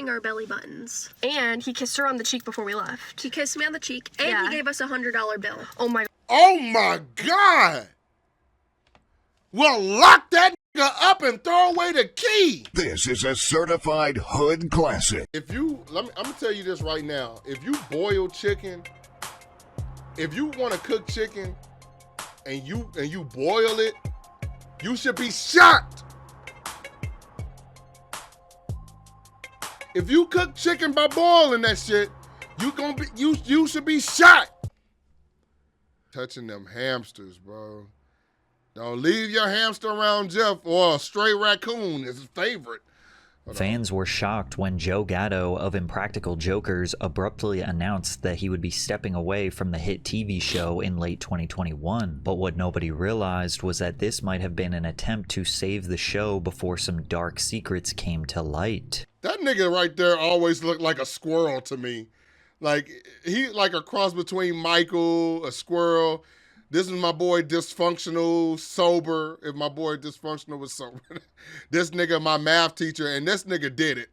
our belly buttons. And he kissed her on the cheek before we left. He kissed me on the cheek, and he gave us a $100 bill. Oh my. Oh my God. Well, lock that nigga up and throw away the key. This is a certified hood classic. If you, I'm gonna tell you this right now. If you boil chicken, if you want to cook chicken and you boil it, you should be shot. If you cook chicken by boiling that shit, you should be shot. Touching them hamsters, bro. Don't leave your hamster around Jeff, or a stray raccoon is his favorite. Fans were shocked when Joe Gatto of Impractical Jokers abruptly announced that he would be stepping away from the hit TV show in late 2021. But what nobody realized was that this might have been an attempt to save the show before some dark secrets came to light. That nigga right there always looked like a squirrel to me. Like, he like a cross between Michael, a squirrel. This is my boy Dysfunctional, sober. If my boy Dysfunctional was sober. This nigga, my math teacher, and this nigga did it.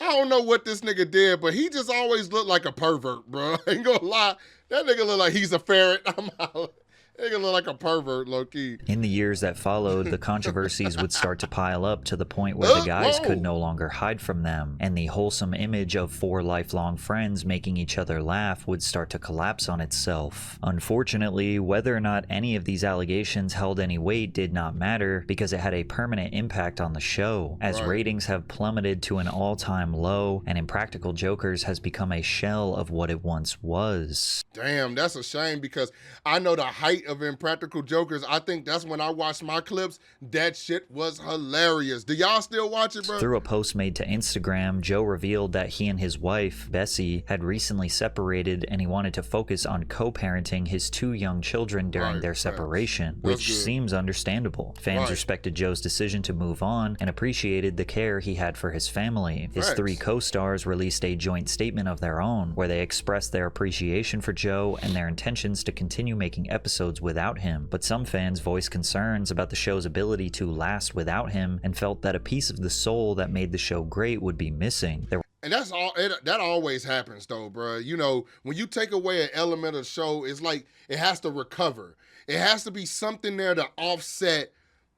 I don't know what this nigga did, but he just always looked like a pervert, bro. I ain't gonna lie. That nigga look like he's a ferret. I'm out. Nigga look like a pervert, low-key. In the years that followed, the controversies would start to pile up to the point where the guys could no longer hide from them, and the wholesome image of four lifelong friends making each other laugh would start to collapse on itself. Unfortunately, whether or not any of these allegations held any weight did not matter, because it had a permanent impact on the show, as ratings have plummeted to an all-time low, and Impractical Jokers has become a shell of what it once was. Damn, that's a shame, because I know the height of Impractical Jokers. I think that's when I watched my clips. That shit was hilarious. Do y'all still watch it, bro? Through a post made to Instagram, Joe revealed that he and his wife, Bessie, had recently separated, and he wanted to focus on co-parenting his two young children during their separation, which seems understandable. Fans respected Joe's decision to move on and appreciated the care he had for his family. His three co-stars released a joint statement of their own, where they expressed their appreciation for Joe and their intentions to continue making episodes without him, but some fans voiced concerns about the show's ability to last without him and felt that a piece of the soul that made the show great would be missing. And that's all. That always happens, though, bro. You know, when you take away an element of the show, it's like it has to recover. It has to be something there to offset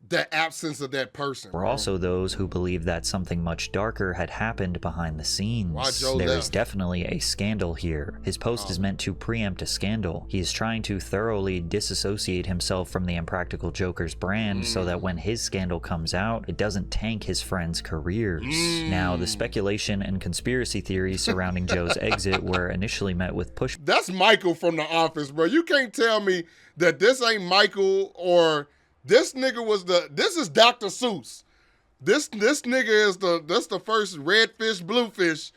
the absence of that person. There were also those who believe that something much darker had happened behind the scenes. There is definitely a scandal here. His post is meant to preempt a scandal. He is trying to thoroughly disassociate himself from the Impractical Jokers brand so that when his scandal comes out, it doesn't tank his friends' careers. Now, the speculation and conspiracy theories surrounding Joe's exit were initially met with pushback. That's Michael from The Office, bro. You can't tell me that this ain't Michael, or this nigga was this is Dr. Seuss. This nigga is the first red fish, blue fish,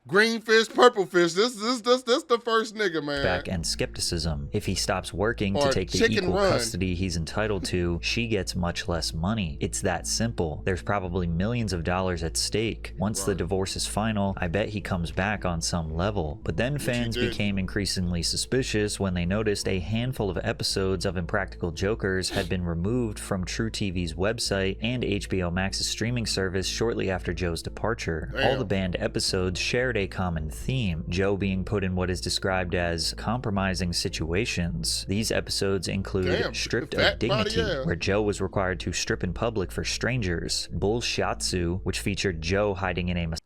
green fish, purple fish. This the first nigga, man. Back and skepticism. If he stops working to take the equal custody he's entitled to, she gets much less money. It's that simple. There's probably millions of dollars at stake. Once the divorce is final, I bet he comes back on some level. But then fans became increasingly suspicious when they noticed a handful of episodes of Impractical Jokers had been removed from truTV's website and HBO Max's streaming service shortly after Joe's departure. All the banned episodes shared a common theme, Joe being put in what is described as compromising situations. These episodes include Stripped of Dignity, where Joe was required to strip in public for strangers, Bullshatsu, which featured Joe hiding in a... Man,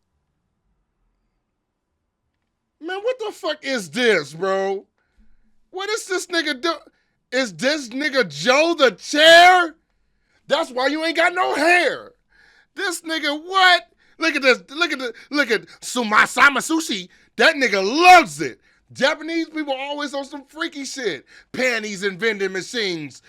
what the fuck is this, bro? What is this nigga do? Is this nigga Joe the chair? That's why you ain't got no hair. This nigga, what? Look at this. Look at Sumasama Sushi. That nigga loves it. Japanese people always on some freaky shit. Panties and vending machines.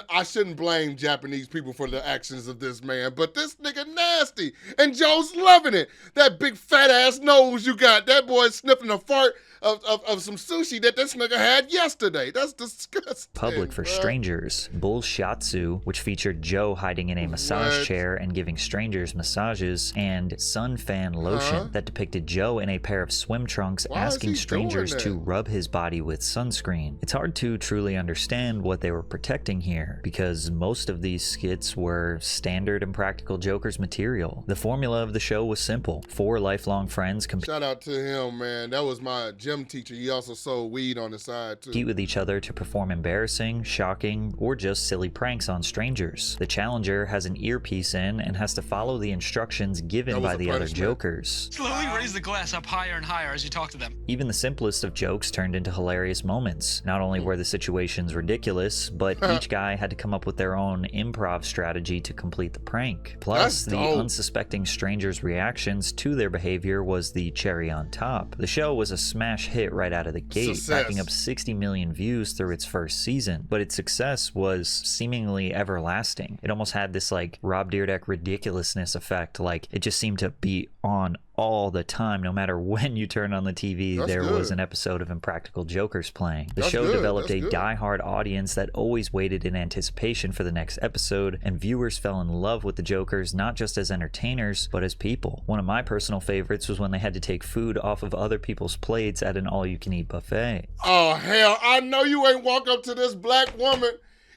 I shouldn't blame Japanese people for the actions of this man, but this nigga nasty. And Joe's loving it. That big fat ass nose you got. That boy sniffing a fart of some sushi that this nigga had yesterday. That's disgusting. Public for strangers. Bullshatsu, which featured Joe hiding in a massage chair and giving strangers massages, and Sun Fan Lotion that depicted Joe in a pair of swim trunks asking strangers jokers to rub his body with sunscreen. It's hard to truly understand what they were protecting here, because most of these skits were standard Impractical Jokers material. The formula of the show was simple. 4 lifelong friends shout out to him, man. That was my gym teacher. He also sold weed on the side too. Compete with each other to perform embarrassing, shocking, or just silly pranks on strangers. The challenger has an earpiece in and has to follow the instructions given by the other jokers. Slowly raise the glass up higher and higher as you talk to them. Even the simplest of jokes turned into hilarious moments. Not only were the situations ridiculous, but each guy had to come up with their own improv strategy to complete the prank. Plus, the unsuspecting strangers' reactions to their behavior was the cherry on top. The show was a smash hit right out of the gate, racking up 60 million views through its first season, but its success was seemingly everlasting. It almost had this like Rob Dyrdek ridiculousness effect, like it just seemed to be on all the time. No matter when you turn on the TV, there was an episode of Impractical Jokers playing. The show developed a die-hard audience that always waited in anticipation for the next episode, and viewers fell in love with the Jokers not just as entertainers, but as people. One of my personal favorites was when they had to take food off of other people's plates at an all-you-can-eat buffet. Oh, hell, I know you ain't walk up to this black woman.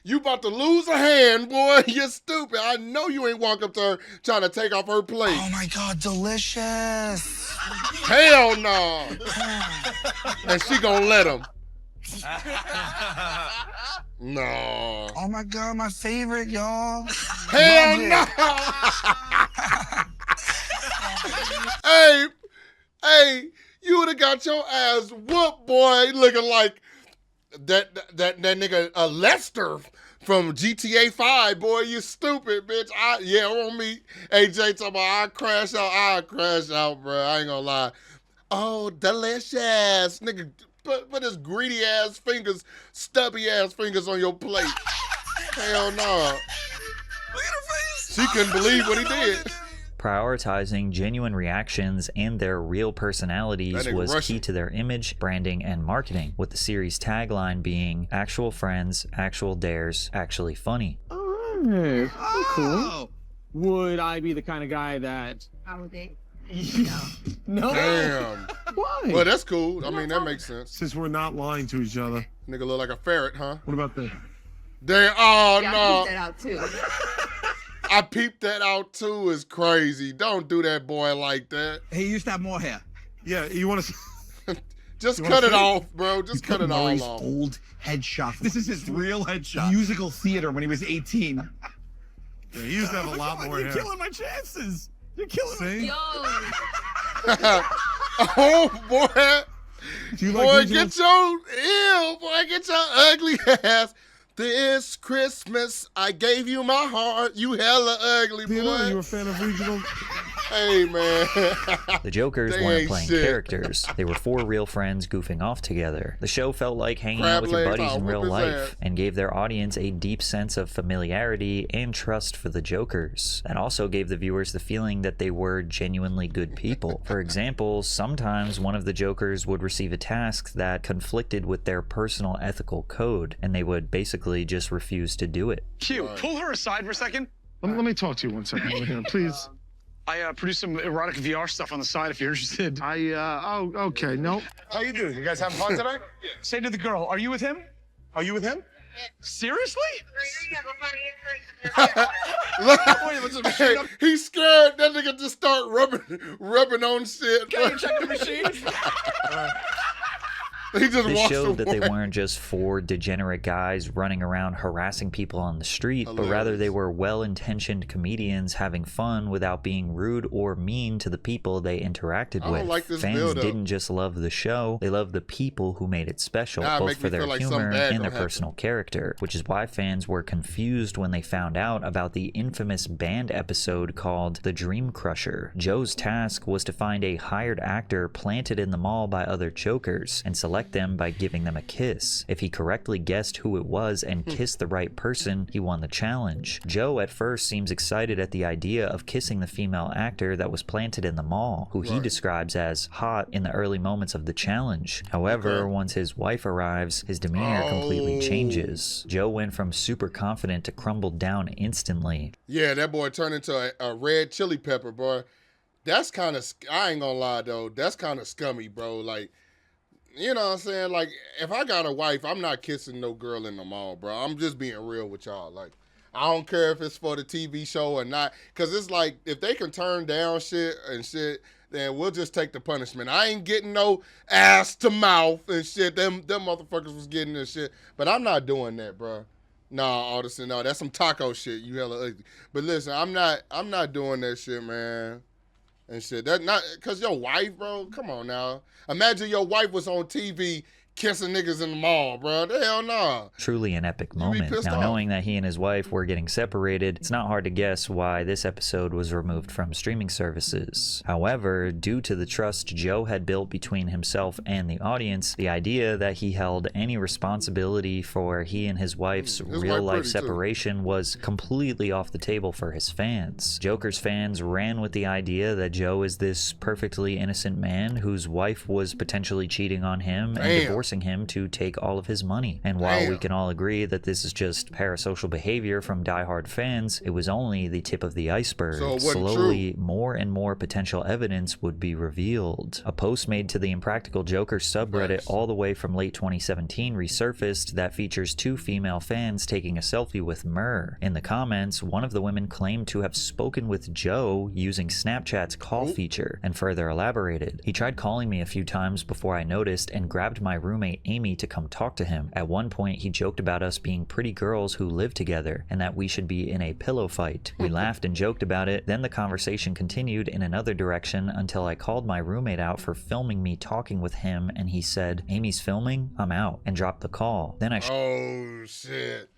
You about to lose a hand, boy. You're stupid. I know you ain't walk up to her trying to take off her plate. Oh my God, delicious. Hell no. And she gonna let him. No. Oh my God, my favorite, y'all. Hell no. Hey, you would have got your ass whooped, boy, looking like that nigga Lester from GTA 5, boy. You stupid, bitch. On me. AJ talking about I crash out, bro. I ain't gonna lie. Oh, delicious. Nigga, put his greedy ass fingers, stubby ass fingers on your plate. Hell no. Look at her face. She couldn't believe what he did. Prioritizing genuine reactions and their real personalities was key to their image, branding, and marketing, with the series tagline being actual friends, actual dares, actually funny. Alright, cool. Would I be the kind of guy that... I would think. No. Damn. Why? Well, that's cool. I mean, that makes sense. Since we're not lying to each other. Nigga look like a ferret, huh? What about this? Damn, oh Yeah, no. I peeped that out too. I peeped that out too is crazy. Don't do that boy like that. He used to have more hair. Yeah, you want to... Just cut it off, bro. Just cut it all off. Old headshot. This is his real headshot. Musical theater when he was 18. Yeah, he used to have a lot more hair. You're killing my chances. You're killing me. Yo. Oh, boy. Do you Boy, like get your ugly ass. This Christmas, I gave you my heart. You hella ugly, boy. Are you a fan of regional? Hey, man. The Jokers They weren't ain't playing shit. characters. They were 4 real friends goofing off together. The show felt like hanging out with your Crab legs, buddies in I'll real whip his life, ass. and gave their audience a deep sense of familiarity and trust for the Jokers. And also gave the viewers the feeling that they were genuinely good people. For example, sometimes one of the Jokers would receive a task that conflicted with their personal ethical code, and they would basically just refuse to do it. Q, pull her aside for a second. Let me talk to you 1 second over here, please. I produced some erotic VR stuff on the side if you're interested. Okay, no. How you doing? You guys having fun tonight? Say to the girl, are you with him? Are you with him? Seriously? Hey, he's scared. That nigga just start rubbing on shit. Can you check the machine? He just This walks showed that they away. weren't just 4 degenerate guys running around harassing people on the street, but rather they were well-intentioned comedians having fun without being rude or mean to the people they interacted I with. don't like this Fans build-up. didn't just love the show, they loved the people who made it special, Nah, it both make for me their feel like something humor bad and their gonna happen. personal character, which is why fans were confused when they found out about the infamous band episode called The Dream Crusher. Joe's task was to find a hired actor planted in the mall by other Jokers and select them by giving them a kiss. If he correctly guessed who it was and kissed the right person, he won the challenge. Joe at first seems excited at the idea of kissing the female actor that was planted in the mall, who he describes as hot in the early moments of the challenge. However, once his wife arrives, his demeanor completely changes. Joe went from super confident to crumbled down instantly. Yeah, that boy turned into a red chili pepper, boy. That's kind of, I ain't gonna lie, though. That's kind of scummy, bro. Like, you know what I'm saying? Like, if I got a wife, I'm not kissing no girl in the mall, bro. I'm just being real with y'all. Like, I don't care if it's for the TV show or not. Because it's like, if they can turn down shit, then we'll just take the punishment. I ain't getting no ass to mouth and shit. Them motherfuckers was getting this shit. But I'm not doing that, bro. Nah, Alderson, no. That's some taco shit. You hella ugly. But listen, I'm not doing that shit, man. And shit. That not because your wife, bro. Come on now. Imagine your wife was on TV kissing niggas in the mall, bro. The hell no. Truly an epic moment. Now, knowing that he and his wife were getting separated, it's not hard to guess why this episode was removed from streaming services. However, due to the trust Joe had built between himself and the audience, the idea that he held any responsibility for he and his wife's real-life separation was completely off the table for his fans. Joker's fans ran with the idea that Joe is this perfectly innocent man whose wife was potentially cheating on him and divorcing him to take all of his money. And while we can all agree that this is just parasocial behavior from diehard fans, it was only the tip of the iceberg. So slowly, more and more potential evidence would be revealed. A post made to the Impractical Joker subreddit all the way from late 2017 resurfaced that features 2 female fans taking a selfie with Myrrh. In the comments, one of the women claimed to have spoken with Joe using Snapchat's call feature and further elaborated. He tried calling me a few times before I noticed and grabbed my roommate Amy to come talk to him. At one point, he joked about us being pretty girls who live together and that we should be in a pillow fight. We laughed and joked about it. Then the conversation continued in another direction until I called my roommate out for filming me talking with him, and he said, "Amy's filming? I'm out," and dropped the call. Then I oh shit.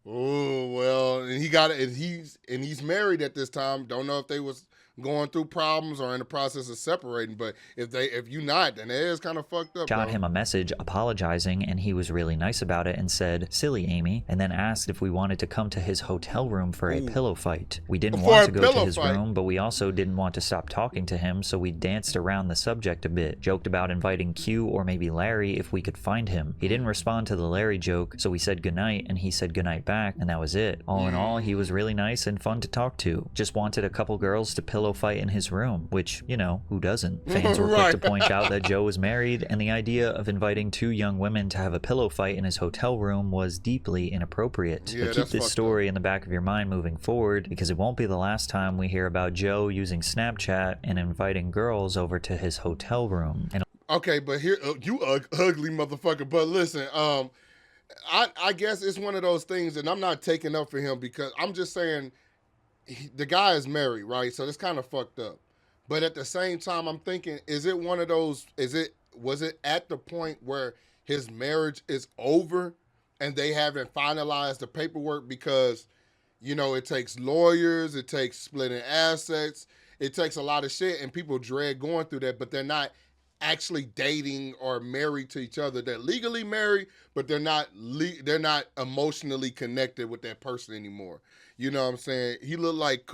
Oh well, and he's married at this time. Don't know if they was going through problems or in the process of separating, but if you not, then it is kind of fucked up. Shot him a message apologizing, and he was really nice about it and said, "Silly Amy," and then asked if we wanted to come to his hotel room for a pillow fight. We didn't want to go to his room, but we also didn't want to stop talking to him, so we danced around the subject a bit, joked about inviting Q or maybe Larry if we could find him. He didn't respond to the Larry joke, so we said goodnight and he said goodnight back, and that was it. All in all, he was really nice and fun to talk to. Just wanted a couple girls to pillow fight in his room, which, you know, who doesn't? Fans were quick to point out that Joe was married, and the idea of inviting 2 young women to have a pillow fight in his hotel room was deeply inappropriate. But keep this story in the back of your mind moving forward, because it won't be the last time we hear about Joe using Snapchat and inviting girls over to his hotel room. And okay, but here, you ugly motherfucker. But listen, I guess it's one of those things, and I'm not taking up for him because I'm just saying, the guy is married, right? So it's kind of fucked up. But at the same time, I'm thinking, is it one of those, was it at the point where his marriage is over and they haven't finalized the paperwork because, you know, it takes lawyers, it takes splitting assets, it takes a lot of shit, and people dread going through that, but they're not actually dating or married to each other. They're legally married, but they're not emotionally connected with that person anymore. You know what I'm saying? He looked like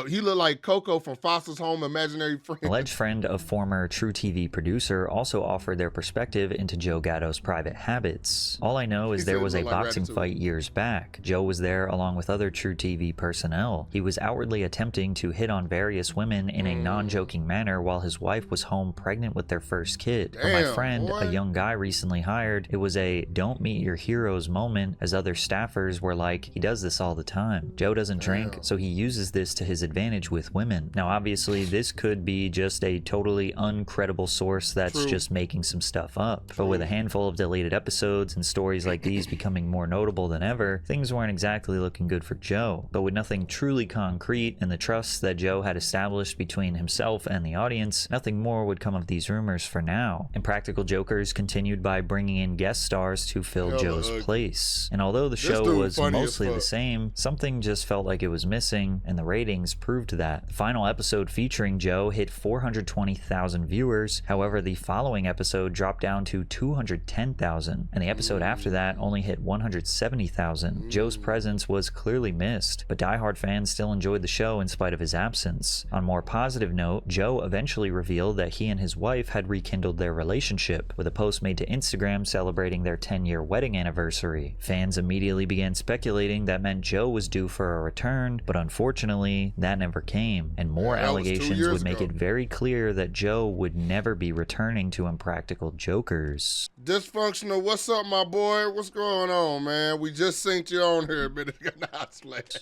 he looked like Coco from Foster's Home Imaginary Friend. Alleged friend of former True TV producer also offered their perspective into Joe Gatto's private habits. All I know is there was a boxing fight years back. Joe was there along with other True TV personnel. He was outwardly attempting to hit on various women in a non-joking manner while his wife was home pregnant with their first kid. For my friend, a young guy recently hired, it was a don't meet your heroes moment, as other staffers were like, he does this all the time. Joe doesn't drink, so he uses this to his advantage with women. Now obviously this could be just a totally uncredible source that's just making some stuff up. But with a handful of deleted episodes and stories like these becoming more notable than ever, things weren't exactly looking good for Joe. But with nothing truly concrete and the trust that Joe had established between himself and the audience, nothing more would come of these rumors for now. Impractical Jokers continued by bringing in guest stars to fill Joe's place. And although the show was mostly the same, something just felt like it was missing, and the ratings proved that. The final episode featuring Joe hit 420,000 viewers. However, the following episode dropped down to 210,000, and the episode after that only hit 170,000. Joe's presence was clearly missed, but diehard fans still enjoyed the show in spite of his absence. On a more positive note, Joe eventually revealed that he and his wife had rekindled their relationship, with a post made to Instagram celebrating their 10-year wedding anniversary. Fans immediately began speculating that meant Joe was due for a return, but unfortunately, family, that never came, and more allegations would make it very clear that Joe would never be returning to Impractical Jokers. Dysfunctional, what's up, my boy? What's going on, man? We just synced you on here a minute ago.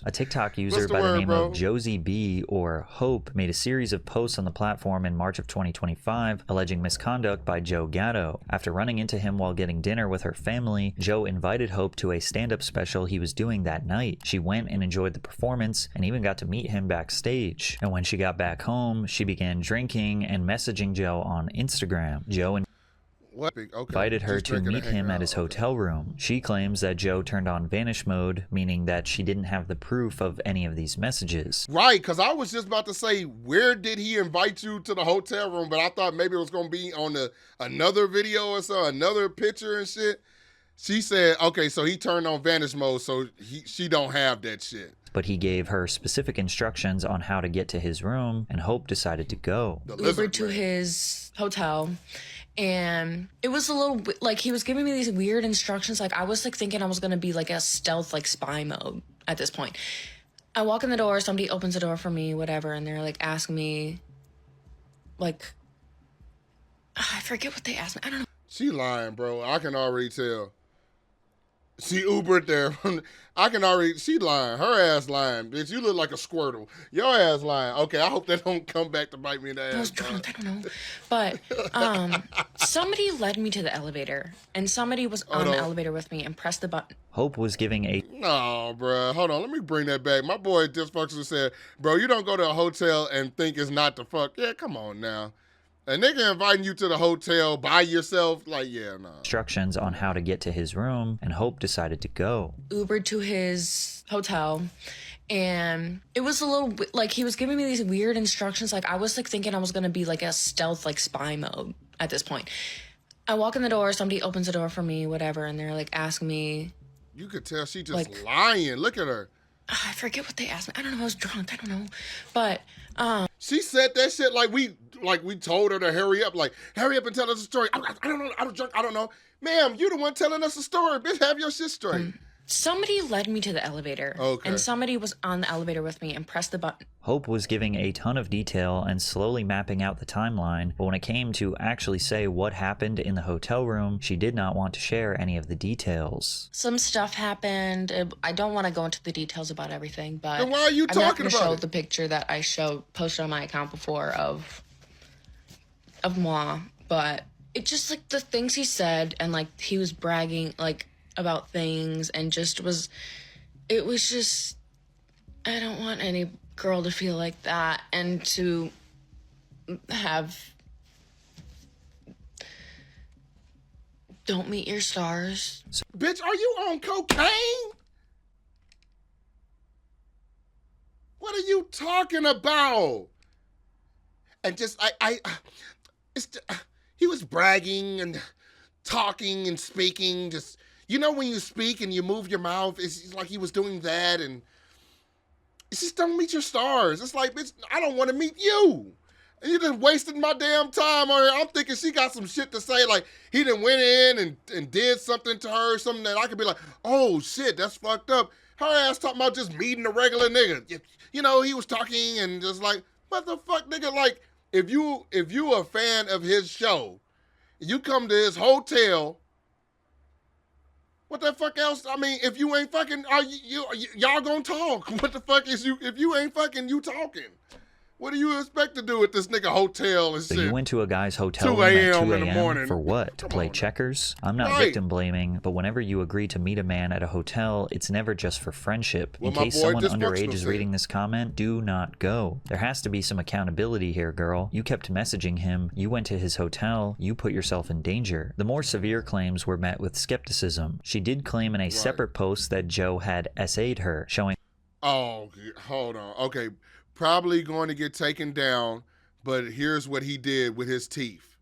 A TikTok user by the name of Josie B, or Hope, made a series of posts on the platform in March of 2025 alleging misconduct by Joe Gatto. After running into him while getting dinner with her family, Joe invited Hope to a stand-up special he was doing that night. She went and enjoyed the performance and even got to meet him backstage. And when she got back home, she began drinking and messaging Joe on Instagram. Joe invited her to meet him at his hotel room. She claims that Joe turned on vanish mode, meaning that she didn't have the proof of any of these messages. Right, because I was just about to say, where did he invite you to the hotel room? But I thought maybe it was going to be on another video or so, another picture and shit. She said, okay, so he turned on vanish mode, so she don't have that shit. But he gave her specific instructions on how to get to his room, and Hope decided to go. Ubered to his hotel. And it was a little, like, he was giving me these weird instructions. Like, I was, like, thinking I was going to be, like, a stealth, like, spy mode at this point. I walk in the door, somebody opens the door for me, whatever, and they're, like, asking me, like, I forget what they asked me. I don't know. She lying, bro. I can already tell. She Ubered there. I can already, she lying. Her ass lying, bitch. You look like a Squirtle. Your ass lying. Okay, I hope that don't come back to bite me in the ass. I was drunk, I don't know. But somebody led me to the elevator, and somebody was on the elevator with me and pressed the button. Hope was giving a... No, bro. Hold on. Let me bring that back. My boy Dysfunctional said, bro, you don't go to a hotel and think it's not the fuck. Yeah, come on now. A nigga inviting you to the hotel by yourself, like, yeah, nah. Instructions on how to get to his room, and Hope decided to go. Ubered to his hotel, and it was a little, like, he was giving me these weird instructions. Like, I was, like, thinking I was going to be, like, a stealth, like, spy mode at this point. I walk in the door, somebody opens the door for me, whatever, and they're, like, asking me. You could tell she just like, lying. Look at her. I forget what they asked me. I don't know. I was drunk. I don't know. But, she said that shit like we told her to hurry up. Like, hurry up and tell us a story. I don't know. I was drunk. I don't know. Ma'am, you the one telling us a story. Bitch, have your shit straight. Somebody led me to the elevator. Okay. And somebody was on the elevator with me and pressed the button. Hope was giving a ton of detail and slowly mapping out the timeline, but when it came to actually say what happened in the hotel room, she did not want to share any of the details. Some stuff happened. I don't want to go into the details about everything, but then why are you talking I'm not gonna about show it? the picture that I posted on my account before of moi, but it just, like, the things he said, and, like, he was bragging, like, about things, and just it was just, I don't want any girl to feel like that and to have don't meet your stars. Bitch, are you on cocaine? What are you talking about? And just, he was bragging and talking and speaking, just, you know when you speak and you move your mouth, it's like he was doing that, and it's just don't meet your stars. It's like, bitch, I don't want to meet you. And you just wasted my damn time on her. I'm thinking she got some shit to say, like he done went in and did something to her, something that I could be like, oh shit, that's fucked up. Her ass talking about just meeting a regular nigga. You know, he was talking and just like, what the fuck, nigga? Like, if you a fan of his show, you come to his hotel, what the fuck else? I mean, if you ain't fucking, y'all gonna talk. What the fuck is you, if you ain't fucking, you talking? What do you expect to do at this nigga hotel and shit? So you went to a guy's hotel 2 room at 2 a.m. in the a.m. morning. for what? To play checkers? I'm not victim blaming, but whenever you agree to meet a man at a hotel, it's never just for friendship. In case someone underage is reading this comment, do not go. There has to be some accountability here, girl. You kept messaging him, you went to his hotel, you put yourself in danger. The more severe claims were met with skepticism. She did claim in a separate post that Joe had SA'd her, showing... Oh, hold on. Okay. Probably going to get taken down, but here's what he did with his teeth.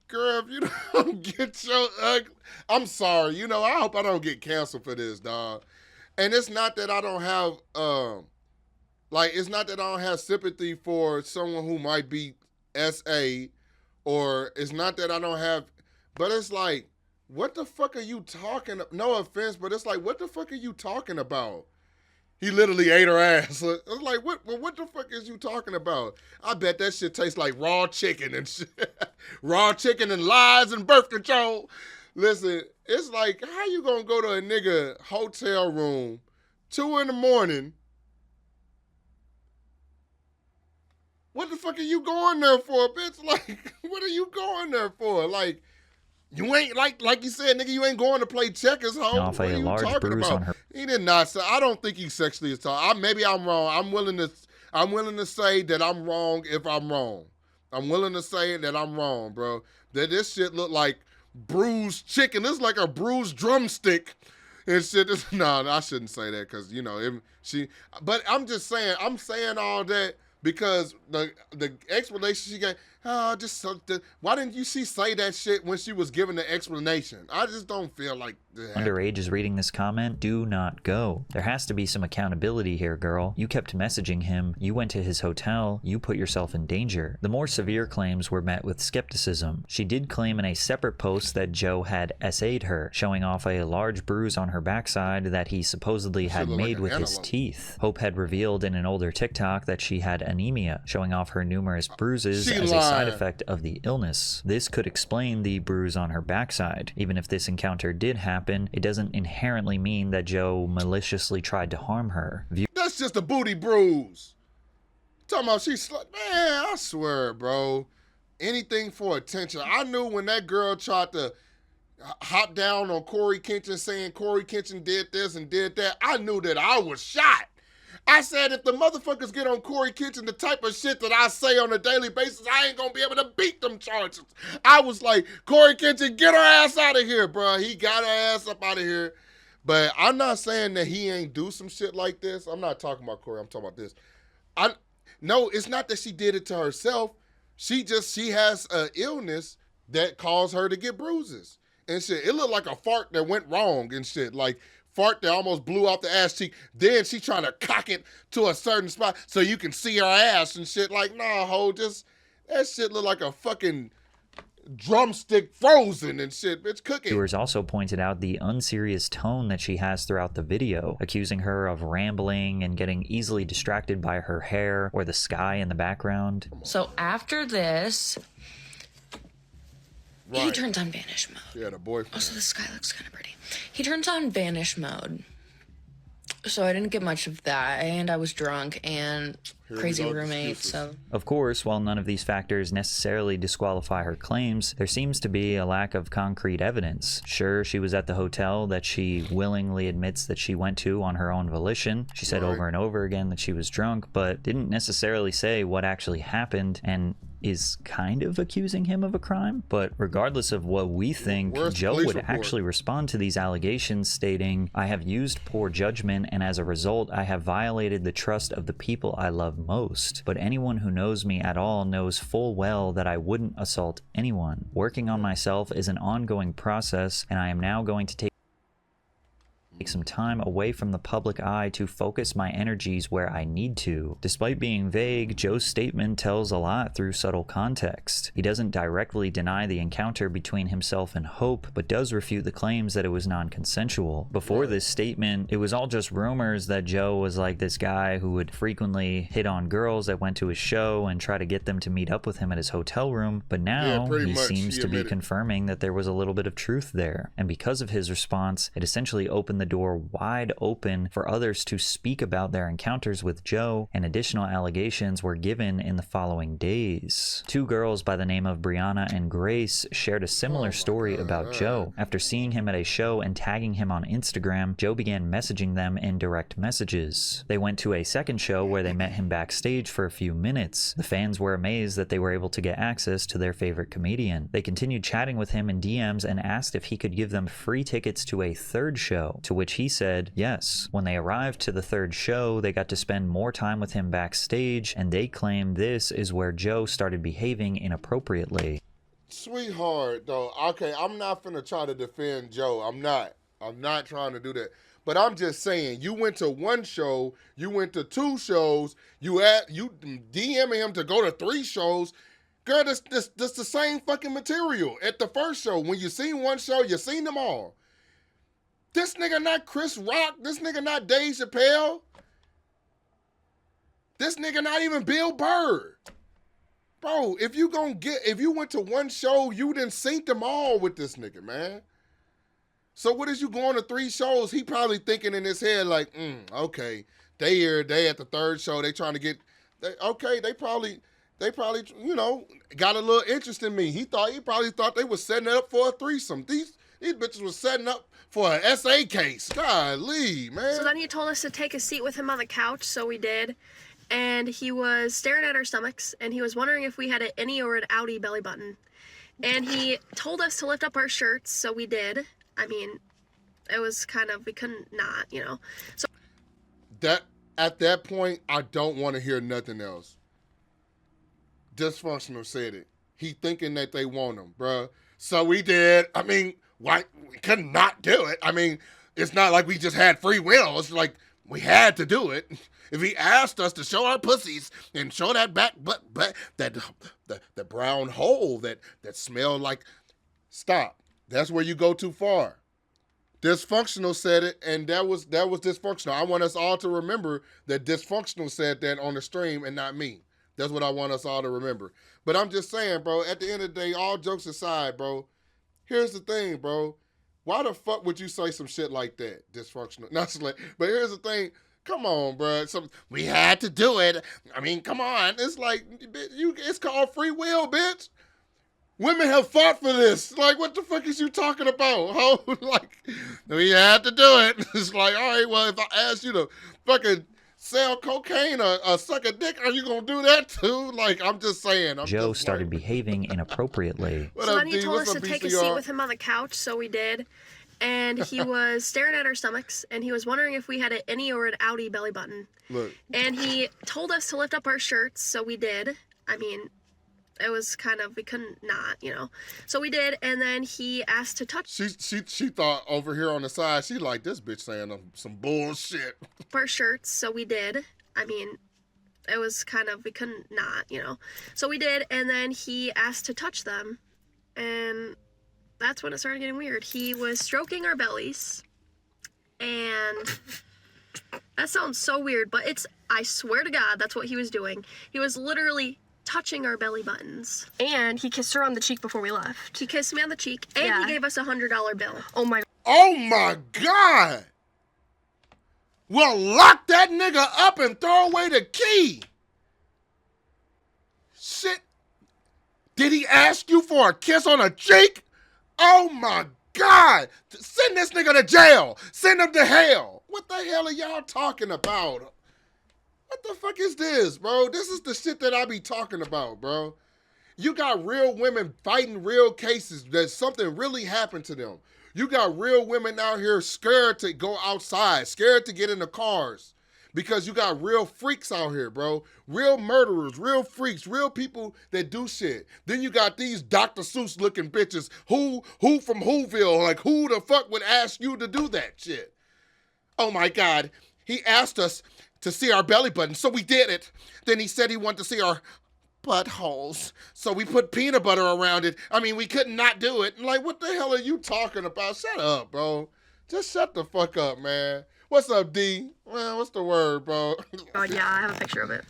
Girl, if you don't get your ugly, I'm sorry. You know, I hope I don't get canceled for this, dog. And it's not that I don't have, it's not that I don't have sympathy for someone who might be SA, or it's not that I don't have, but it's like, what the fuck are you talking? No offense, but it's like, what the fuck are you talking about? He literally ate her ass. I was like, what the fuck is you talking about? I bet that shit tastes like raw chicken and shit. Raw chicken and lies and birth control. Listen, it's like, how you gonna go to a nigga hotel room 2 a.m? What the fuck are you going there for, bitch? Like, what are you going there for? Like, you ain't, like you said, nigga, you ain't going to play checkers, ho. Off what a are you large talking bruise about? on her. He did not say, I don't think he's sexually assaulted. Maybe I'm wrong. I'm willing to say that I'm wrong if I'm wrong. I'm willing to say that I'm wrong, bro. That this shit look like bruised chicken. This is like a bruised drumstick and shit. No, I shouldn't say that because, you know, but I'm just saying, I'm saying all that because the explanation she gave, why didn't you say that shit when she was giving the explanation? I just don't feel like that. Underage is reading this comment. Do not go. There has to be some accountability here, girl. You kept messaging him. You went to his hotel. You put yourself in danger. The more severe claims were met with skepticism. She did claim in a separate post that Joe had SA'd her, showing off a large bruise on her backside that he supposedly had made with his teeth. Hope had revealed in an older TikTok that she had anemia, showing off her numerous bruises as a side effect of the illness. This could explain the bruise on her backside. Even if this encounter did happen, it doesn't inherently mean that Joe maliciously tried to harm her. That's just a booty bruise. Talking about man, I swear, bro. Anything for attention. I knew when that girl tried to hop down on Corey Kenshin saying Corey Kenshin did this and did that, I knew that I was shot. I said, if the motherfuckers get on Corey Kenshin, the type of shit that I say on a daily basis, I ain't gonna be able to beat them charges. I was like, Corey Kenshin, get her ass out of here, bro. He got her ass up out of here. But I'm not saying that he ain't do some shit like this. I'm not talking about Corey. I'm talking about this. No, it's not that she did it to herself. She has an illness that caused her to get bruises and shit. It looked like a fart that went wrong and shit. Like, fart that almost blew out the ass cheek. Then she trying to cock it to a certain spot so you can see her ass and shit. Like, nah, ho, that shit look like a fucking drumstick frozen and shit, bitch, cooking. Viewers also pointed out the unserious tone that she has throughout the video, accusing her of rambling and getting easily distracted by her hair or the sky in the background. So after this, right, he turns on vanish mode. Yeah, the boyfriend. Also, the sky looks kind of pretty. He turns on vanish mode. So I didn't get much of that, and I was drunk and crazy roommate, so... Of course, while none of these factors necessarily disqualify her claims, there seems to be a lack of concrete evidence. Sure, she was at the hotel that she willingly admits that she went to on her own volition. She said over and over again that she was drunk, but didn't necessarily say what actually happened, and is kind of accusing him of a crime. But regardless of what we think, Joe would actually respond to these allegations stating, "I have used poor judgment, and as a result, I have violated the trust of the people I love most. But anyone who knows me at all knows full well that I wouldn't assault anyone. Working on myself is an ongoing process, and I am now going to take some time away from the public eye to focus my energies where I need to." Despite being vague, Joe's statement tells a lot through subtle context. He doesn't directly deny the encounter between himself and Hope, but does refute the claims that it was non-consensual. Before this statement, it was all just rumors that Joe was like this guy who would frequently hit on girls that went to his show and try to get them to meet up with him at his hotel room, but now he seems to be confirming that there was a little bit of truth there. And because of his response, it essentially opened the door wide open for others to speak about their encounters with Joe, and additional allegations were given in the following days. Two girls by the name of Brianna and Grace shared a similar story about Joe. After seeing him at a show and tagging him on Instagram, Joe began messaging them in direct messages. They went to a second show where they met him backstage for a few minutes. The fans were amazed that they were able to get access to their favorite comedian. They continued chatting with him in DMs and asked if he could give them free tickets to a third show, to which he said yes. When they arrived to the third show, they got to spend more time with him backstage, and they claimed this is where Joe started behaving inappropriately. Sweetheart, though, okay, I'm not finna try to defend Joe. I'm not trying to do that. But I'm just saying, you went to one show, you went to two shows, you DMing him to go to 3 shows. Girl, that's the same fucking material. At the first show, when you seen one show, you seen them all. This nigga not Chris Rock. This nigga not Dave Chappelle. This nigga not even Bill Burr. Bro, if you went to one show, you done synced them all with this nigga, man. So what is you going to 3 shows? He probably thinking in his head like, okay, they here, they at the 3rd show, they trying to get, they probably, you know, got a little interest in me. He probably thought they was setting it up for a threesome. These bitches was setting up for an SA case. Golly, man. So then he told us to take a seat with him on the couch, so we did. And he was staring at our stomachs, and he was wondering if we had an innie or an outie belly button. And he told us to lift up our shirts, so we did. I mean, it was kind of, we couldn't not, you know. So that at that point, I don't want to hear nothing else. Dysfunctional said it. He thinking that they want him, bruh. So we did. I mean, why we could not do it? I mean, it's not like we just had free will. It's like we had to do it. If he asked us to show our pussies and show that back butt, that the brown hole that smelled like, stop. That's where you go too far. Dysfunctional said it, and that was dysfunctional. I want us all to remember that Dysfunctional said that on the stream and not me. That's what I want us all to remember. But I'm just saying, bro, at the end of the day, all jokes aside, bro, here's the thing, bro. Why the fuck would you say some shit like that? Dysfunctional. Not like, but here's the thing. Come on, bro. We had to do it. I mean, come on. It's like, it's called free will, bitch. Women have fought for this. Like, what the fuck is you talking about? Ho? Like, we had to do it. It's like, all right, well, if I ask you to fucking sell cocaine or suck a dick, are you going to do that too? Like, I'm just saying. Joe started behaving inappropriately. So then he told us to take a seat with him on the couch, so we did. And he was staring at our stomachs, and he was wondering if we had an innie or an outie belly button. Look. And he told us to lift up our shirts, so we did. I mean, it was kind of, we couldn't not, you know. So we did, and then he asked to touch. She thought over here on the side, she like, this bitch saying some bullshit. Our shirts, so we did. I mean, it was kind of, we couldn't not, you know. So we did, and then he asked to touch them, and that's when it started getting weird. He was stroking our bellies, and that sounds so weird, but I swear to God, that's what he was doing. He was literally touching our belly buttons. And he kissed her on the cheek before we left. He kissed me on the cheek, and he gave us a $100 bill. Oh my. Oh my God. Well, lock that nigga up and throw away the key. Shit. Did he ask you for a kiss on a cheek? Oh my God. Send this nigga to jail. Send him to hell. What the hell are y'all talking about? What the fuck is this, bro? This is the shit that I be talking about, bro. You got real women fighting real cases that something really happened to them. You got real women out here scared to go outside, scared to get in the cars. Because you got real freaks out here, bro. Real murderers, real freaks, real people that do shit. Then you got these Dr. Seuss looking bitches. Who from Whoville? Like, who the fuck would ask you to do that shit? Oh my God. He asked us to see our belly button, so we did it. Then he said he wanted to see our buttholes, so we put peanut butter around it. I mean, we could not do it. Like, what the hell are you talking about? Shut up, bro. Just shut the fuck up, man. What's up, D? Man, what's the word, bro? Oh, yeah, I have a picture of it.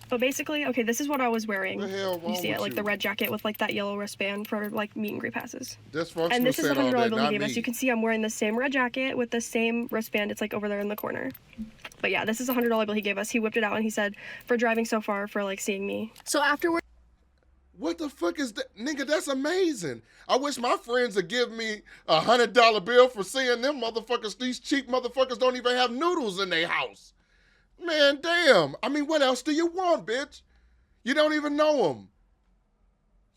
But basically, okay, this is what I was wearing. What the hell wrong you see it, with like you? the red jacket with like that yellow wristband for like meet and greet passes. Dysfunctional And this is the said all $100 that, bill he not gave me. us. You can see I'm wearing the same red jacket with the same wristband. It's like over there in the corner. But yeah, this is a $100 bill he gave us. He whipped it out and he said, for driving so far, for like seeing me. So afterwards, What the fuck is that? Nigga, that's amazing. I wish my friends would give me a $100 bill for seeing them motherfuckers. These cheap motherfuckers don't even have noodles in their house. Man, damn. I mean, what else do you want, bitch? You don't even know them.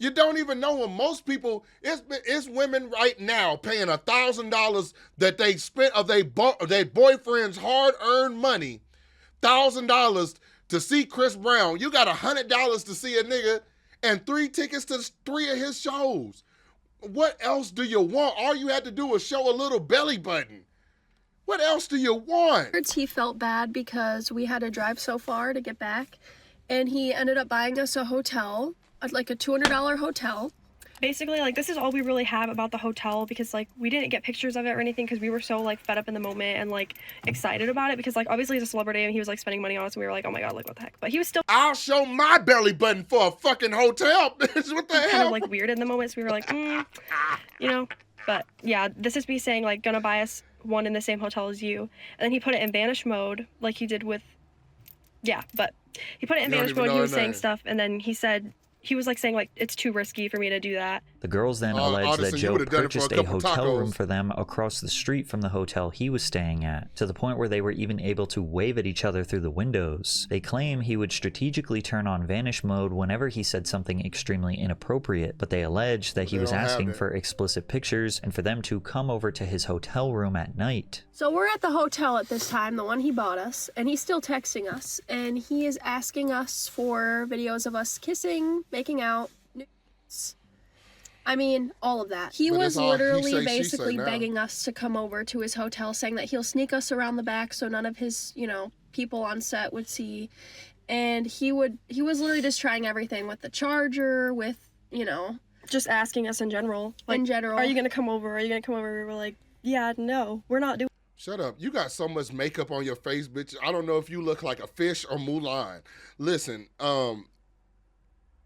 You don't even know them. Most people, it's women right now paying $1,000 that they spent of their boyfriend's hard-earned money, $1,000 to see Chris Brown. You got $100 to see a nigga and 3 tickets to 3 of his shows. What else do you want? All you had to do was show a little belly button. What else do you want? he felt bad because we had to drive so far to get back, and he ended up buying us a hotel, like a $200 hotel, basically, like, this is all we really have about the hotel because, like, we didn't get pictures of it or anything because we were so, like, fed up in the moment and, like, excited about it because, like, obviously he's a celebrity and he was, like, spending money on us and we were like, oh my god, like, what the heck? But he was still I'll show my belly button for a fucking hotel, bitch. What the hell? kind of, like, weird in the moment, so we were like, you know? But, yeah, this is me saying, like, gonna buy us one in the same hotel as you. And then he put it in vanish mode, like he did with, yeah, but he put it in vanish mode, he was saying stuff, and then he said, he was like saying like it's too risky for me to do that. The girls then alleged that Joe purchased a hotel room for them across the street from the hotel he was staying at, to the point where they were even able to wave at each other through the windows. They claim he would strategically turn on vanish mode whenever he said something extremely inappropriate, but they allege that he was asking for explicit pictures and for them to come over to his hotel room at night. So we're at the hotel at this time, the one he bought us, and he's still texting us, and he is asking us for videos of us kissing, making out, nudes. I mean, all of that. He was literally basically begging us to come over to his hotel, saying that he'll sneak us around the back so none of his, you know, people on set would see. And he was literally just trying everything with the charger, with, you know, just asking us in general. Like, in general. Are you going to come over? Are you going to come over? We were like, yeah, no, we're not doing. Shut up. You got so much makeup on your face, bitch. I don't know if you look like a fish or Mulan. Listen,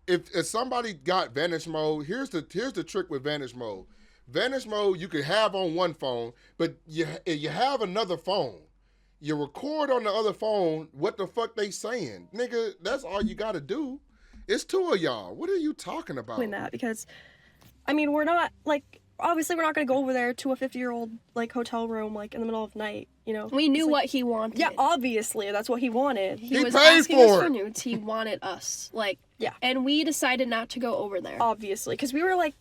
if somebody got vanish mode, here's the trick with vanish mode. Vanish mode you can have on one phone, but you have another phone. You record on the other phone what the fuck they saying. Nigga, that's all you gotta do. It's two of y'all. What are you talking about? Doing that because, I mean, we're not, like, obviously we're not going to go over there to a 50-year-old, like, hotel room, like, in the middle of the night, you know? We knew what he wanted. Yeah, obviously, that's what he wanted. He was asking us for nudes. He wanted us. Like, yeah. And we decided not to go over there. Obviously, because we were like,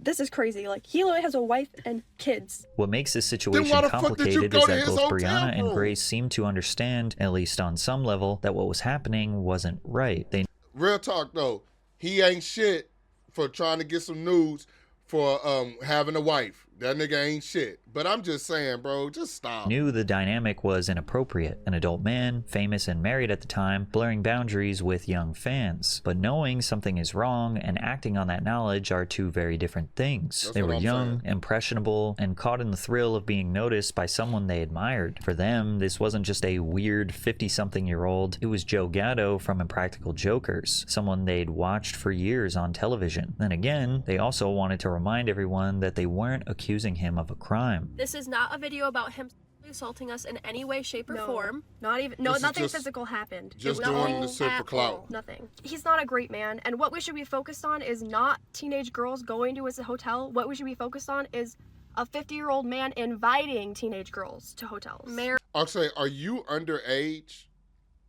this is crazy. Like, he literally has a wife and kids. What makes this situation complicated is that both Brianna and Grace seemed to understand, at least on some level, that what was happening wasn't right. Real talk, though. He ain't shit for trying to get some nudes for having a wife. That nigga ain't shit. But I'm just saying, bro, just stop. Knew the dynamic was inappropriate. An adult man, famous and married at the time, blurring boundaries with young fans. But knowing something is wrong and acting on that knowledge are two very different things. They were young, impressionable, and caught in the thrill of being noticed by someone they admired. For them, this wasn't just a weird 50-something-year-old. It was Joe Gatto from Impractical Jokers, someone they'd watched for years on television. Then again, they also wanted to remind everyone that they weren't accusing him of a crime. This is not a video about him assaulting us in any way, shape, or form. Not even. No, nothing physical happened. Just doing the shit for clout. Nothing. He's not a great man, and what we should be focused on is not teenage girls going to his hotel. What we should be focused on is a 50-year-old man inviting teenage girls to hotels. I'll say, are you underage?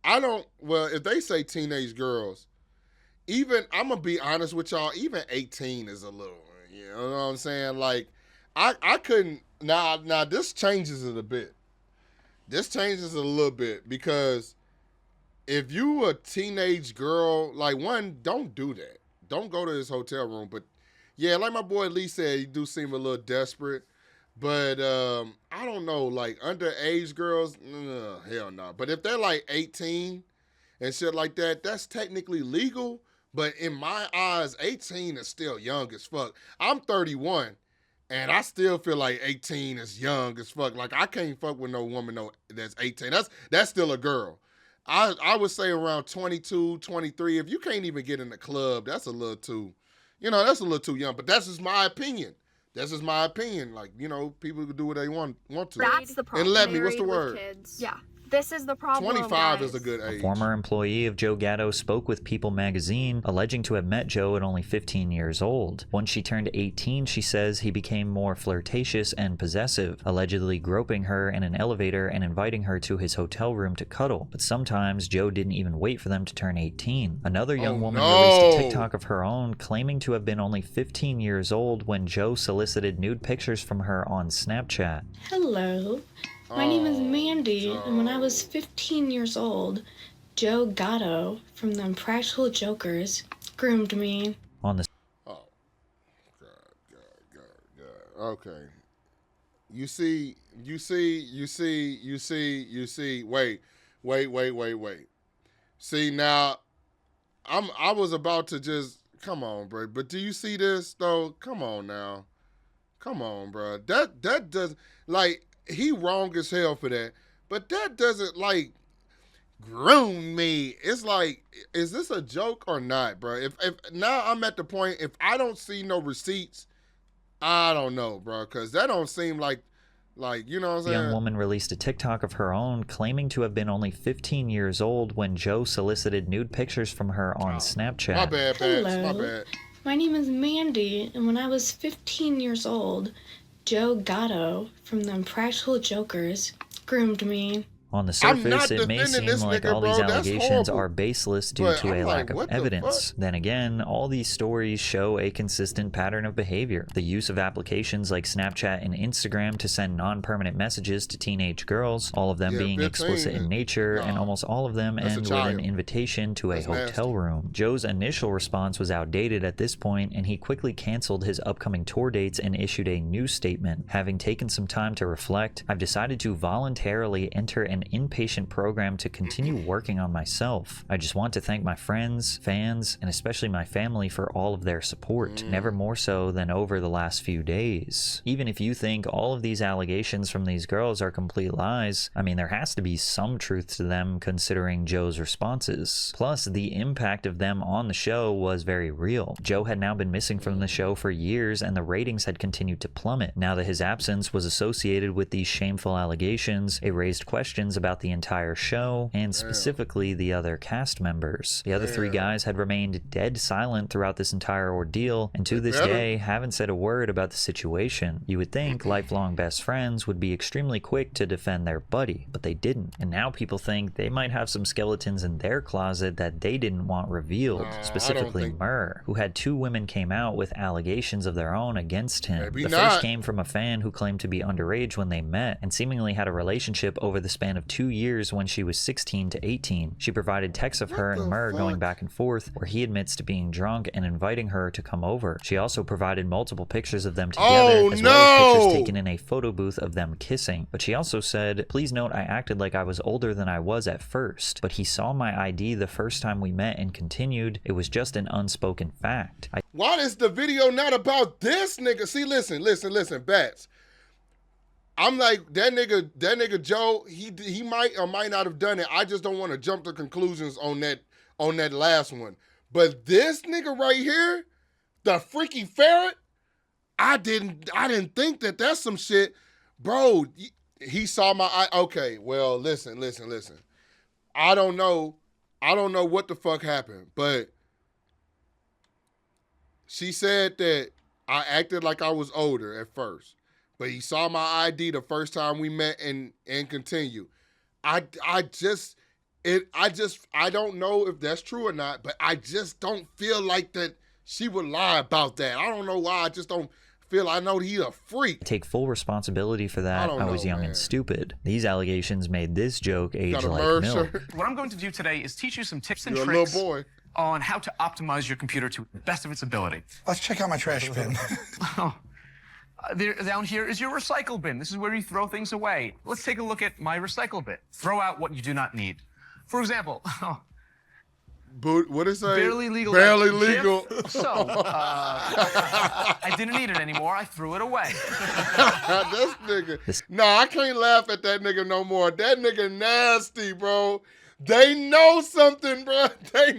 I don't. Well, if they say teenage girls, even I'm gonna be honest with y'all. Even 18 is a little. You know what I'm saying? Like, I couldn't. Now this changes it a bit. This changes it a little bit because if you a teenage girl, like, one, don't do that. Don't go to his hotel room. But yeah, like my boy Lee said, you do seem a little desperate. But I don't know, like underage girls, hell no. But if they're like 18 and shit like that, that's technically legal. But in my eyes, 18 is still young as fuck. I'm 31. And I still feel like 18 is young as fuck. Like, I can't fuck with no woman that's 18. That's still a girl. I would say around 22, 23. If you can't even get in the club, that's a little too, that's a little too young. But that's just my opinion. That's just my opinion. Like, people can do what they want to. That's the problem. And let me, what's the word? Kids. Yeah. This is the problem. 25 is a good age. A former employee of Joe Gatto spoke with People magazine, alleging to have met Joe at only 15 years old. Once she turned 18, she says he became more flirtatious and possessive, allegedly groping her in an elevator and inviting her to his hotel room to cuddle. But sometimes Joe didn't even wait for them to turn 18. Another young woman released a TikTok of her own, claiming to have been only 15 years old when Joe solicited nude pictures from her on Snapchat. Hello. My name is Mandy, and when I was 15 years old, Joe Gatto from the Impractical Jokers groomed me. On the God. Okay. You see. Wait. See, now, I was about to just, come on, bro. But do you see this though? Come on now. Come on, bro. That does, like, he wrong as hell for that. But that doesn't, like, groom me. It's like, is this a joke or not, bro? If now I'm at the point, if I don't see no receipts, I don't know, bro, because that don't seem like, you know what I'm saying? The young woman released a TikTok of her own, claiming to have been only 15 years old when Joe solicited nude pictures from her on Snapchat. My bad, Babs. My bad. My name is Mandy, and when I was 15 years old, Joe Gatto from the Impractical Jokers groomed me. On the surface, it may seem like all these allegations are baseless due to a lack of evidence. Then again, all these stories show a consistent pattern of behavior. The use of applications like Snapchat and Instagram to send non-permanent messages to teenage girls, all of them being explicit in nature, and almost all of them end with an invitation to a hotel room. Joe's initial response was outdated at this point, and he quickly canceled his upcoming tour dates and issued a new statement. Having taken some time to reflect, I've decided to voluntarily enter an inpatient program to continue working on myself. I just want to thank my friends, fans, and especially my family for all of their support, never more so than over the last few days. Even if you think all of these allegations from these girls are complete lies, I mean, there has to be some truth to them considering Joe's responses. Plus, the impact of them on the show was very real. Joe had now been missing from the show for years, and the ratings had continued to plummet. Now that his absence was associated with these shameful allegations, it raised questions about the entire show, and specifically the other cast members. The other three guys had remained dead silent throughout this entire ordeal, and to this day haven't said a word about the situation. You would think lifelong best friends would be extremely quick to defend their buddy, but they didn't. And now people think they might have some skeletons in their closet that they didn't want revealed, specifically Murr, who had 2 women came out with allegations of their own against him. The first came from a fan who claimed to be underage when they met, and seemingly had a relationship over the span of 2 years when she was 16 to 18. She provided texts of her and Murr going back and forth where he admits to being drunk and inviting her to come over. She also provided multiple pictures of them together, as well as pictures taken in a photo booth of them kissing. But she also said, "Please note I acted like I was older than I was at first, but he saw my ID the first time we met and continued, it was just an unspoken fact." Why is the video not about this nigga? See, listen, Bats. I'm like, that nigga Joe, he might or might not have done it. I just don't want to jump to conclusions on that last one. But this nigga right here, the freaky ferret, I didn't think that that's some shit. Bro, he saw my eye. Okay, well, listen. I don't know what the fuck happened, but she said that I acted like I was older at first. But he saw my ID the first time we met and continue. I don't know if that's true or not, but I just don't feel like that she would lie about that. I don't know why. I just don't feel. I know he's a freak. I take full responsibility for that. I was young and stupid. These allegations made this joke age like milk. What I'm going to do today is teach you some tips and You're tricks a little boy. on how to optimize your computer to the best of its ability. Let's check out my trash bin. Down here is your recycle bin. This is where you throw things away. Let's take a look at my recycle bin. Throw out what you do not need. For example, what is that? Barely legal. Barely legal. So, I didn't need it anymore. I threw it away. This nigga. No, I can't laugh at that nigga no more. That nigga nasty, bro. They know something, bro. They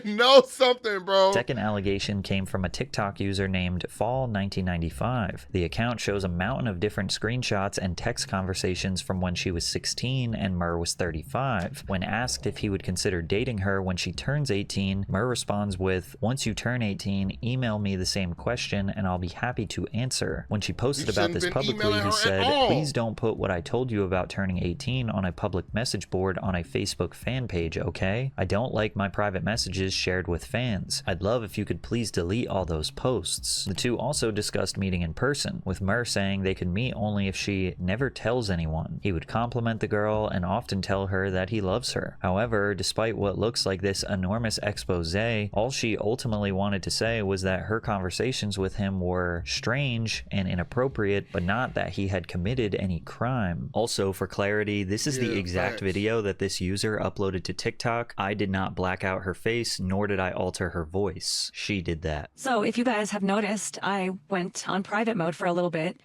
know something, bro. Second allegation came from a TikTok user named Fall1995. The account shows a mountain of different screenshots and text conversations from when she was 16 and Murr was 35. When asked if he would consider dating her when she turns 18, Murr responds with, "Once you turn 18, email me the same question and I'll be happy to answer." When she posted about this publicly, he said, "Please don't put what I told you about turning 18 on a public message board on a Facebook fan page, okay? I don't like my private messages shared with fans. I'd love if you could please delete all those posts." The two also discussed meeting in person, with Murr saying they could meet only if she never tells anyone. He would compliment the girl and often tell her that he loves her. However, despite what looks like this enormous expose, all she ultimately wanted to say was that her conversations with him were strange and inappropriate, but not that he had committed any crime. Also, for clarity, this is the exact video that that this user uploaded to TikTok, I did not black out her face, nor did I alter her voice. She did that. So if you guys have noticed, I went on private mode for a little bit.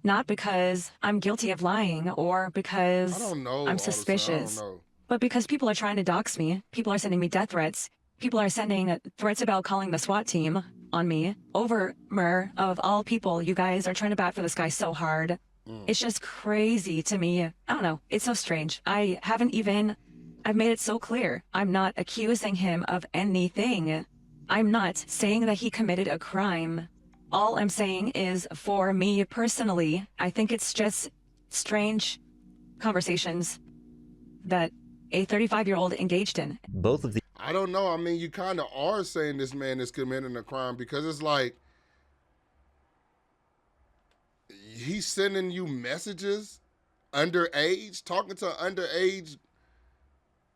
Not because I'm guilty of lying or because I'm suspicious, but because people are trying to dox me. People are sending me death threats. People are sending threats about calling the SWAT team on me over Mur, of all people. You guys are trying to bat for this guy so hard. It's just crazy to me. I don't know. It's so strange. I've made it so clear. I'm not accusing him of anything. I'm not saying that he committed a crime. All I'm saying is, for me personally, I think it's just strange conversations that a 35-year-old engaged in. Both of the I don't know. I mean, you kind of are saying this man is committing a crime because it's like he's sending you messages underage, talking to underage.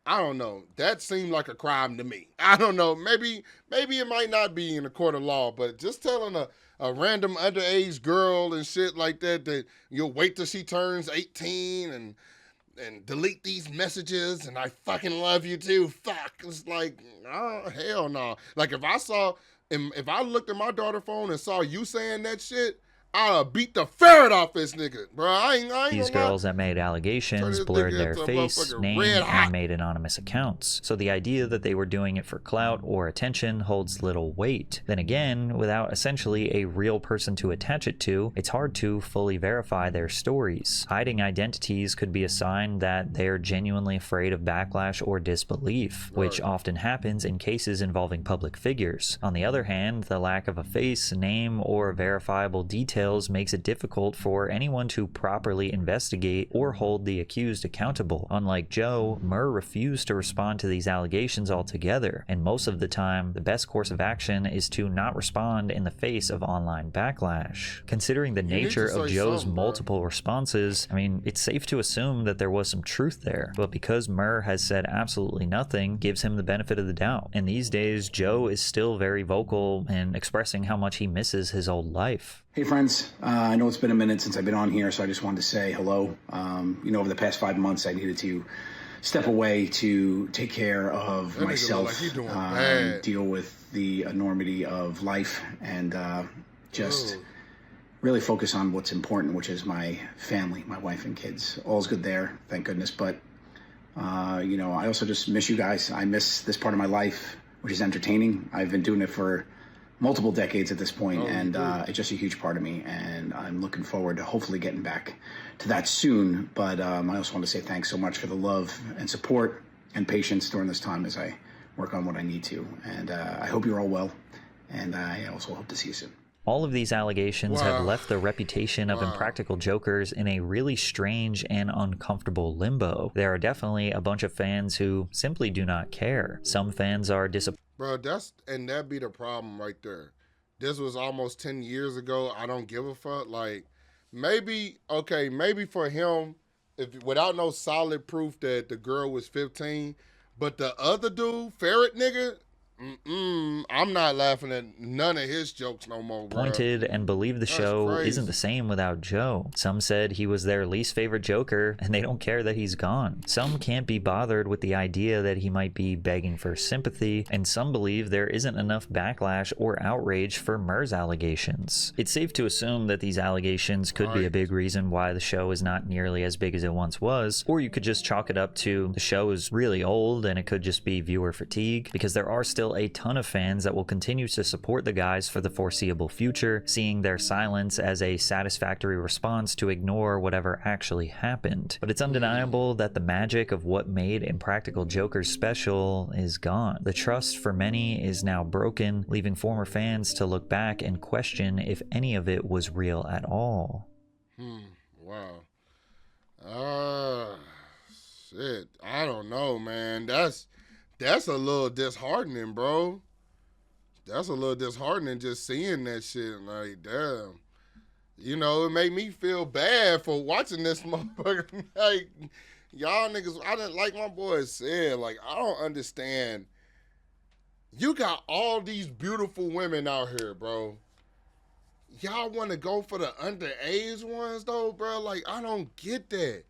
I don't know. That seemed like a crime to me. I don't know. Maybe it might not be in a court of law, but just telling a random underage girl and shit like that you'll wait till she turns 18 and delete these messages and I fucking love you too. Fuck. It's like, oh, hell no. Like if I looked at my daughter's phone and saw you saying that shit, I'd beat the ferret off this nigga, bro. I ain't These girls that made allegations blurred their face, name, and made anonymous accounts. So the idea that they were doing it for clout or attention holds little weight. Then again, without essentially a real person to attach it to, it's hard to fully verify their stories. Hiding identities could be a sign that they're genuinely afraid of backlash or disbelief, which often happens in cases involving public figures. On the other hand, the lack of a face, name, or verifiable details makes it difficult for anyone to properly investigate or hold the accused accountable. Unlike Joe, Mur refused to respond to these allegations altogether, and most of the time, the best course of action is to not respond in the face of online backlash. Considering the nature of Joe's multiple responses, I mean, it's safe to assume that there was some truth there, but because Mur has said absolutely nothing, gives him the benefit of the doubt. And these days, Joe is still very vocal in expressing how much he misses his old life. Hey friends, I know it's been a minute since I've been on here, so I just wanted to say hello. Over the past 5 months, I needed to step away to take care of myself, deal with the enormity of life, and just really focus on what's important, which is my family, my wife and kids. All's good there, thank goodness. But, I also just miss you guys. I miss this part of my life, which is entertaining. I've been doing it for multiple decades at this point, and it's just a huge part of me, and I'm looking forward to hopefully getting back to that soon. But I also want to say thanks so much for the love and support and patience during this time as I work on what I need to, and I hope you're all well, and I also hope to see you soon. All of these allegations have left the reputation of Impractical Jokers in a really strange and uncomfortable limbo. There are definitely a bunch of fans who simply do not care. Some fans are disappointed. Bro, that'd be the problem right there. This was almost 10 years ago. I don't give a fuck. Like, maybe for him, without no solid proof that the girl was 15, but the other dude, ferret nigga, I'm not laughing at none of his jokes no more, bro. And believe the show isn't the same without Joe. Some said he was their least favorite Joker, and they don't care that he's gone. Some can't be bothered with the idea that he might be begging for sympathy, and some believe there isn't enough backlash or outrage for Mur's allegations. It's safe to assume that these allegations could be a big reason why the show is not nearly as big as it once was, or you could just chalk it up to the show is really old and it could just be viewer fatigue, because there are still a ton of fans that will continue to support the guys for the foreseeable future, seeing their silence as a satisfactory response to ignore whatever actually happened. But it's undeniable that the magic of what made Impractical Jokers special is gone. The trust for many is now broken, leaving former fans to look back and question if any of it was real at all. Wow. Shit. I don't know, man. That's a little disheartening, bro. That's a little disheartening just seeing that shit. Like, damn. It made me feel bad for watching this motherfucker. Like, y'all niggas, I didn't, like my boy said, like, I don't understand. You got all these beautiful women out here, bro. Y'all want to go for the underage ones, though, bro? Like, I don't get that.